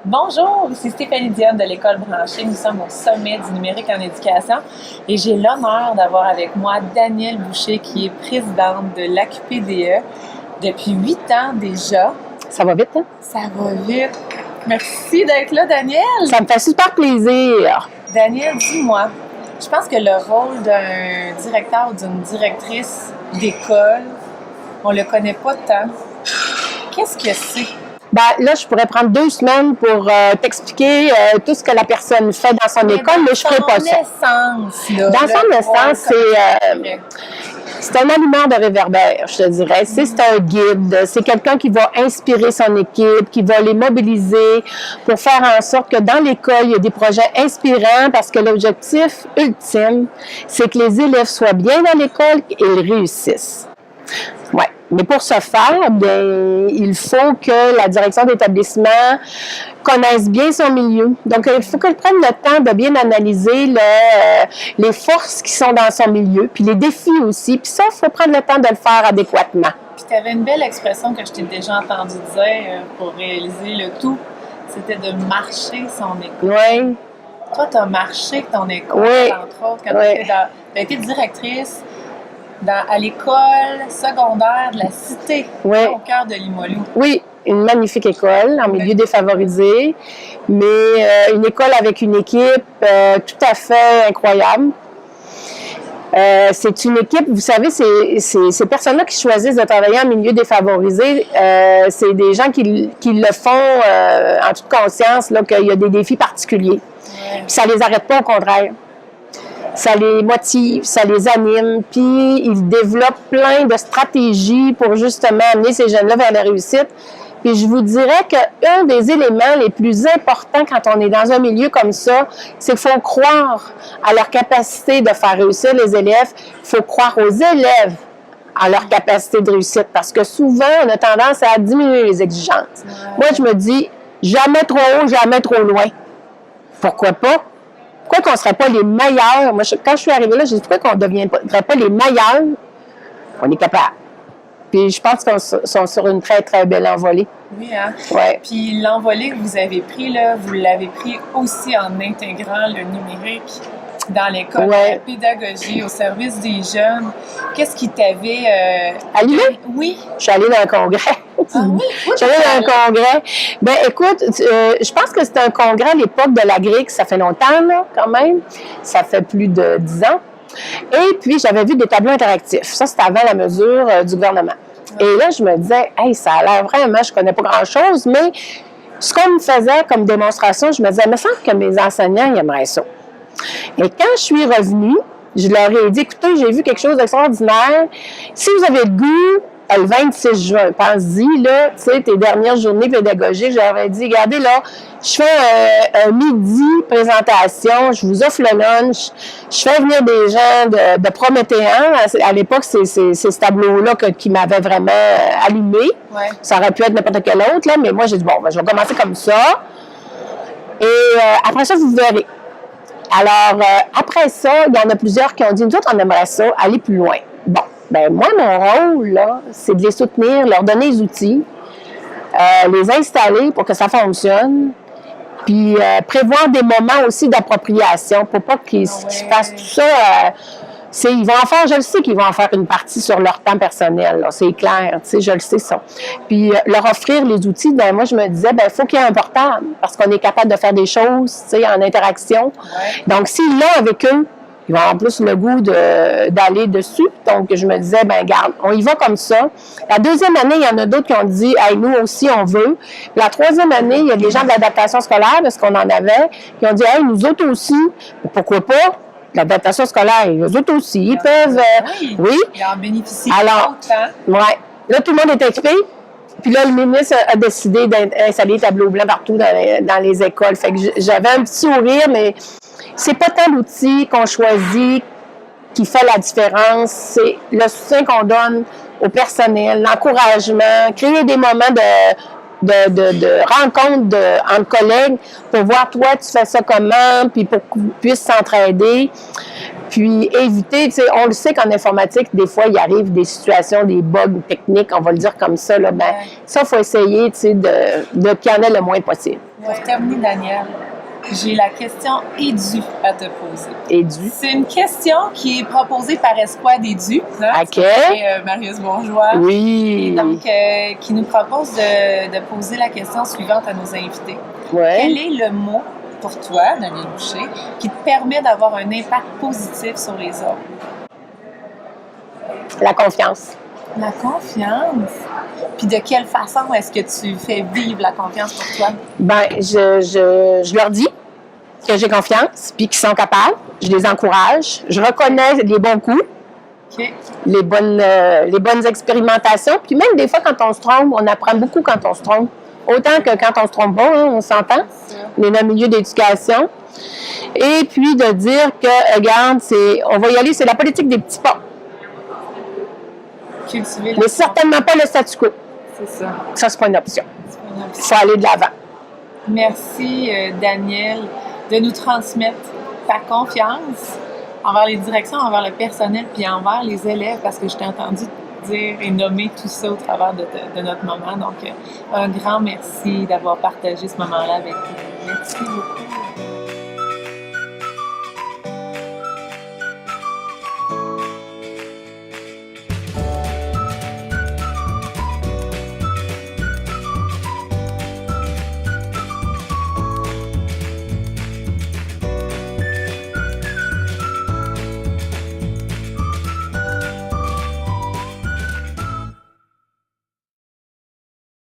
Bonjour, ici Stéphanie Diane de l'École branchée. Nous sommes au sommet du numérique en éducation et j'ai l'honneur d'avoir avec moi Danielle Boucher qui est présidente de l'AQPDE depuis 8 ans déjà. Ça va vite, hein? Ça va vite. Merci d'être là, Danielle. Ça me fait super plaisir. Danielle, dis-moi, je pense que le rôle d'un directeur ou d'une directrice d'école, on le connaît pas tant. Qu'est-ce que c'est? Ben, là, je pourrais prendre 2 semaines pour t'expliquer tout ce que la personne fait dans son école, mais je ferai pas ça. Dans son essence, c'est un allumeur de réverbère, je te dirais. C'est un guide, c'est quelqu'un qui va inspirer son équipe, qui va les mobiliser pour faire en sorte que dans l'école, il y a des projets inspirants parce que l'objectif ultime, c'est que les élèves soient bien dans l'école et ils réussissent. Ouais. Mais pour ce faire, bien, il faut que la direction d'établissement connaisse bien son milieu. Donc, il faut qu'elle prenne le temps de bien analyser les forces qui sont dans son milieu, puis les défis aussi. Puis ça, il faut prendre le temps de le faire adéquatement. Puis tu avais une belle expression que je t'ai déjà entendu dire pour réaliser le tout. C'était de marcher son école. Oui. Toi, tu as marché ton école, oui. entre autres, quand tu as été directrice à l'école secondaire de la Cité, au cœur de Limoilou. Oui, une magnifique école en milieu défavorisé, mais une école avec une équipe tout à fait incroyable. C'est une équipe, vous savez, ces personnes-là qui choisissent de travailler en milieu défavorisé, c'est des gens qui le font en toute conscience, là, qu'il y a des défis particuliers. Puis ça les arrête pas, au contraire. Ça les motive, ça les anime, puis ils développent plein de stratégies pour justement amener ces jeunes-là vers la réussite. Puis je vous dirais qu'un des éléments les plus importants quand on est dans un milieu comme ça, c'est qu'il faut croire à leur capacité de faire réussir les élèves. Il faut croire aux élèves à leur capacité de réussite parce que souvent, on a tendance à diminuer les exigences. Moi, je me dis, jamais trop haut, jamais trop loin. Pourquoi pas? Pourquoi qu'on ne serait pas les meilleurs? Moi, quand je suis arrivée là, j'ai dit pourquoi qu'on ne deviendrait pas les meilleurs? On est capable. Puis je pense qu'on sont sur une très, très belle envolée. Oui, hein? Ouais. Puis l'envolée que vous avez pris, là, vous l'avez pris aussi en intégrant le numérique dans l'école, la pédagogie au service des jeunes. Qu'est-ce qui t'avait... allumé? Oui. Je suis allée dans un congrès. Ah oui? Je suis allée dans un congrès. Ben écoute, je pense que c'était un congrès à l'époque de la GRIC. Ça fait longtemps, là, quand même. Ça fait plus de 10 ans. Et puis, j'avais vu des tableaux interactifs. Ça, c'était avant la mesure du gouvernement. Et là, je me disais, hey, ça a l'air vraiment, je connais pas grand-chose, mais ce qu'on me faisait comme démonstration, je me disais, il me semble que mes enseignants, ils aimeraient ça. Et quand je suis revenue, je leur ai dit, écoutez, j'ai vu quelque chose d'extraordinaire. Si vous avez le goût, le 26 juin, pense-y, là, tu sais, tes dernières journées pédagogiques, j'avais dit, regardez, là, je fais un midi présentation, je vous offre le lunch, je fais venir des gens de Prométhéen. À l'époque, c'est ce tableau-là qui m'avait vraiment allumé. Ouais. Ça aurait pu être n'importe quel autre, là, mais moi, j'ai dit, bon, ben, je vais commencer comme ça. Et après ça, vous verrez. Alors, après ça, il y en a plusieurs qui ont dit, nous autres, on aimerait ça, aller plus loin. Bon, ben moi, mon rôle, là, c'est de les soutenir, leur donner les outils, les installer pour que ça fonctionne, puis prévoir des moments aussi d'appropriation pour pas qu'ils fassent tout ça. Ils vont en faire, je le sais qu'ils vont en faire une partie sur leur temps personnel, c'est clair, tu sais, je le sais ça. Puis leur offrir les outils, ben moi je me disais, ben il faut qu'il y ait un portable, parce qu'on est capable de faire des choses, tu sais, en interaction. Donc s'ils l'ont avec eux, ils vont avoir plus le goût d'aller dessus. Donc je me disais, ben garde, on y va comme ça. La deuxième année, il y en a d'autres qui ont dit, hey, nous aussi on veut. Puis la troisième année, il y a des gens de l'adaptation scolaire, parce qu'on en avait, qui ont dit, hey, nous autres aussi, pourquoi pas? L'adaptation scolaire, eux autres aussi, ils peuvent... oui. Ils en bénéficient. Alors, là, tout le monde est équipé. Puis là, le ministre a décidé d'installer des tableaux blancs partout dans les écoles. Fait que j'avais un petit sourire, mais c'est pas tant l'outil qu'on choisit qui fait la différence. C'est le soutien qu'on donne au personnel, l'encouragement, créer des moments de rencontre entre collègues pour voir, toi, tu fais ça comment, puis pour qu'on puisse s'entraider. Puis éviter, tu sais, on le sait qu'en informatique, des fois, il arrive des situations, des bugs techniques, on va le dire comme ça, là, ben, ça, il faut essayer, tu sais, de qu'il y en ait le moins possible. Pour terminer, Daniel, j'ai la question édu à te poser. Édu. C'est une question qui est proposée par Esquad Édu, hein? OK. Marius Bourgeois. Oui. Et donc, qui nous propose de poser la question suivante à nos invités. Ouais. Quel est le mot pour toi, Daniel Boucher, qui te permet d'avoir un impact positif sur les autres? La confiance. La confiance. Puis de quelle façon est-ce que tu fais vivre la confiance pour toi? Ben, je leur dis que j'ai confiance, puis qu'ils sont capables. Je les encourage. Je reconnais les bons coups, OK. les bonnes expérimentations. Puis même des fois, quand on se trompe, on apprend beaucoup quand on se trompe. Autant que quand on se trompe pas, hein, on s'entend. On est dans le milieu d'éducation. Et puis de dire que, regarde, on va y aller, c'est la politique des petits pas. Cultiver Mais certainement pas le statu quo. C'est ça. Ça, c'est pas une option. C'est pas une Il option. faut aller de l'avant. Merci, Daniel, de nous transmettre ta confiance envers les directions, envers le personnel, puis envers les élèves, parce que je t'ai entendu dire et nommer tout ça au travers de notre moment. Donc, un grand merci d'avoir partagé ce moment-là avec nous. Merci beaucoup.